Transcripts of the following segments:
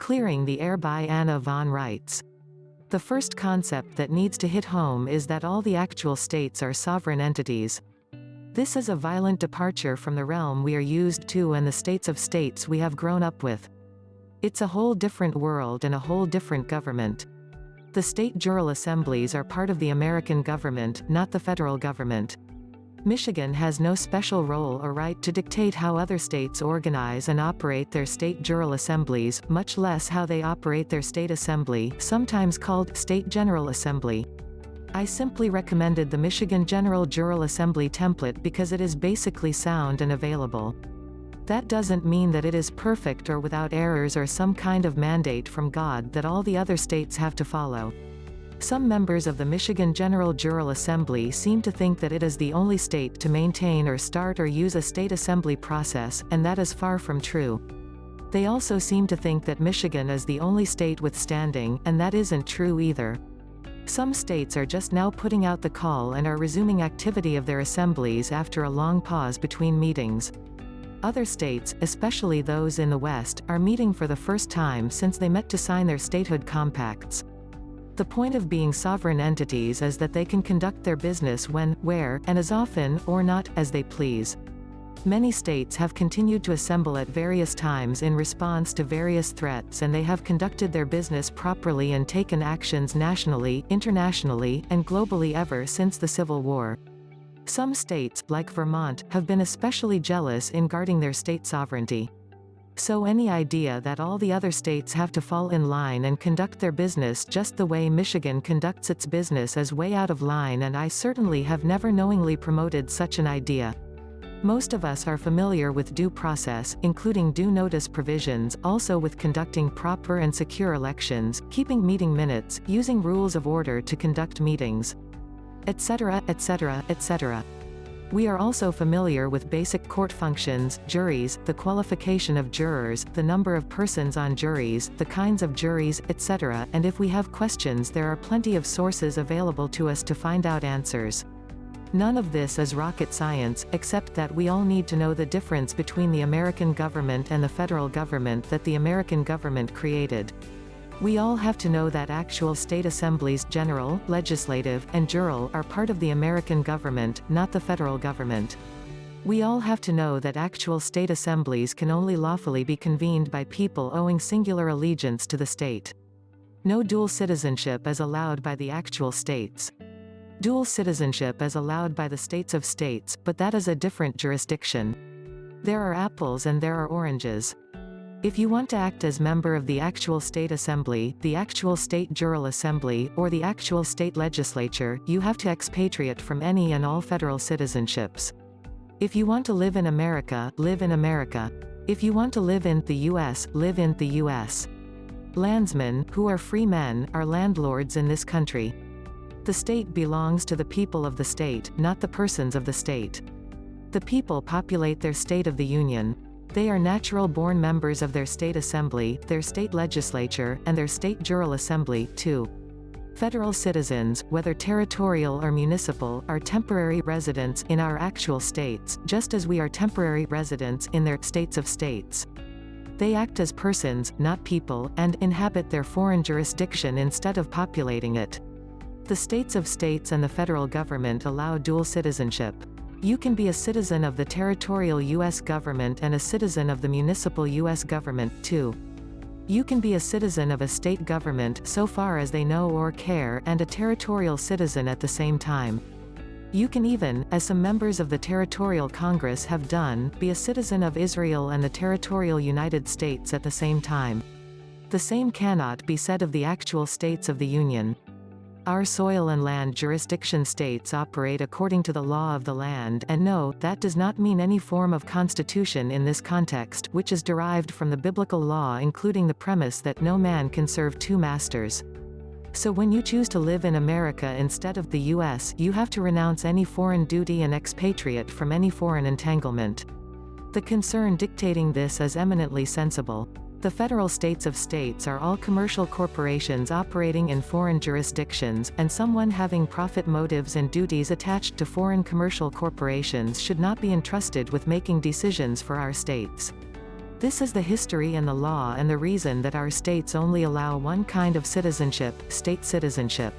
Clearing the Air by Anna von Reitz. The first concept that needs to hit home is that all the actual states are sovereign entities. This is a violent departure from the realm we are used to and the states of states we have grown up with. It's a whole different world and a whole different government. The State Jural Assemblies are part of the American government, not the federal government. Michigan has no special role or right to dictate how other states organize and operate their state jural assemblies, much less how they operate their state assembly, sometimes called State General Assembly. I simply recommended the Michigan General Jural Assembly template because it is basically sound and available. That doesn't mean that it is perfect or without errors or some kind of mandate from God that all the other states have to follow. Some members of the Michigan General Jural Assembly seem to think that it is the only state to maintain or start or use a state assembly process, and that is far from true. They also seem to think that Michigan is the only state with standing, and that isn't true either. Some states are just now putting out the call and are resuming activity of their assemblies after a long pause between meetings. Other states, especially those in the West, are meeting for the first time since they met to sign their statehood compacts. The point of being sovereign entities is that they can conduct their business when, where, and as often, or not, as they please. Many states have continued to assemble at various times in response to various threats, and they have conducted their business properly and taken actions nationally, internationally, and globally ever since the Civil War. Some states, like Vermont, have been especially jealous in guarding their state sovereignty. So any idea that all the other states have to fall in line and conduct their business just the way Michigan conducts its business is way out of line, and I certainly have never knowingly promoted such an idea. Most of us are familiar with due process, including due notice provisions, also with conducting proper and secure elections, keeping meeting minutes, using rules of order to conduct meetings, etc., etc., etc. We are also familiar with basic court functions, juries, the qualification of jurors, the number of persons on juries, the kinds of juries, etc., and if we have questions there are plenty of sources available to us to find out answers. None of this is rocket science, except that we all need to know the difference between the American government and the federal government that the American government created. We all have to know that actual state assemblies, general, legislative, and jural, are part of the American government, not the federal government. We all have to know that actual state assemblies can only lawfully be convened by people owing singular allegiance to the state. No dual citizenship is allowed by the actual states. Dual citizenship is allowed by the states of states, but that is a different jurisdiction. There are apples and there are oranges. If you want to act as member of the actual state assembly, the actual state jural assembly, or the actual state legislature, you have to expatriate from any and all federal citizenships. If you want to live in America, live in America. If you want to live in the U.S., live in the U.S. Landsmen, who are free men, are landlords in this country. The state belongs to the people of the state, not the persons of the state. The people populate their state of the union. They are natural-born members of their state assembly, their state legislature, and their state jural assembly, too. Federal citizens, whether territorial or municipal, are temporary residents in our actual states, just as we are temporary residents in their states of states. They act as persons, not people, and inhabit their foreign jurisdiction instead of populating it. The states of states and the federal government allow dual citizenship. You can be a citizen of the territorial U.S. government and a citizen of the municipal U.S. government, too. You can be a citizen of a state government so far as they know or care, and a territorial citizen at the same time. You can even, as some members of the Territorial Congress have done, be a citizen of Israel and the territorial United States at the same time. The same cannot be said of the actual states of the Union. Our soil and land jurisdiction states operate according to the law of the land, and no, that does not mean any form of constitution in this context, which is derived from the biblical law, including the premise that no man can serve two masters. So when you choose to live in America instead of the U.S., you have to renounce any foreign duty and expatriate from any foreign entanglement. The concern dictating this is eminently sensible. The federal states of states are all commercial corporations operating in foreign jurisdictions, and someone having profit motives and duties attached to foreign commercial corporations should not be entrusted with making decisions for our states. This is the history and the law and the reason that our states only allow one kind of citizenship, state citizenship.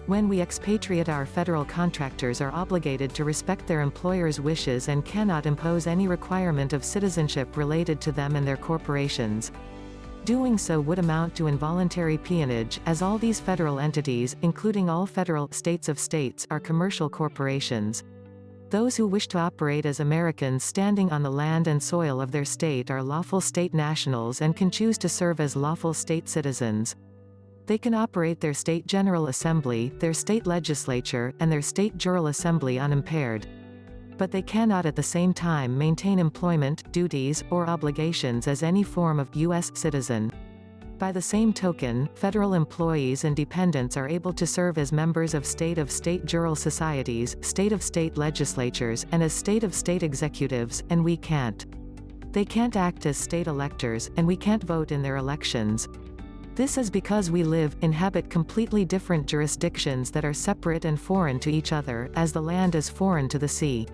When we expatriate, our federal contractors are obligated to respect their employers' wishes and cannot impose any requirement of citizenship related to them and their corporations. Doing so would amount to involuntary peonage, as all these federal entities, including all federal states of states, are commercial corporations. Those who wish to operate as Americans standing on the land and soil of their state are lawful state nationals and can choose to serve as lawful state citizens. They can operate their State General Assembly, their state legislature, and their State Jural Assembly unimpaired. But they cannot at the same time maintain employment, duties, or obligations as any form of U.S. citizen. By the same token, federal employees and dependents are able to serve as members of state jural societies, state legislatures, and as state executives, and we can't. They can't act as state electors, and we can't vote in their elections. This is because we inhabit completely different jurisdictions that are separate and foreign to each other, as the land is foreign to the sea.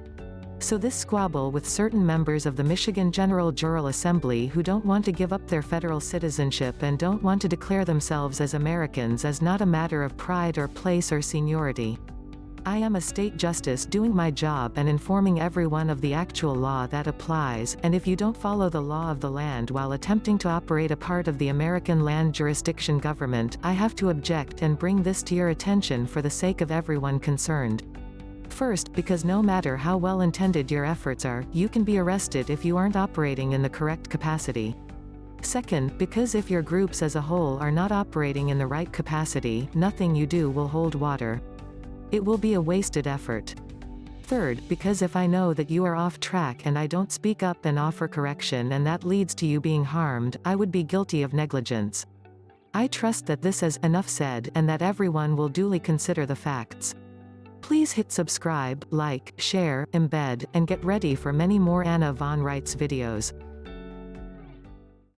So this squabble with certain members of the Michigan General Jural Assembly who don't want to give up their federal citizenship and don't want to declare themselves as Americans is not a matter of pride or place or seniority. I am a state justice doing my job and informing everyone of the actual law that applies, and if you don't follow the law of the land while attempting to operate a part of the American land jurisdiction government, I have to object and bring this to your attention for the sake of everyone concerned. First, because no matter how well-intended your efforts are, you can be arrested if you aren't operating in the correct capacity. Second, because if your groups as a whole are not operating in the right capacity, nothing you do will hold water. It will be a wasted effort. Third, because if I know that you are off track and I don't speak up and offer correction and that leads to you being harmed, I would be guilty of negligence. I trust that this is enough said and that everyone will duly consider the facts. Please hit subscribe, like, share, embed, and get ready for many more Anna von Reitz videos.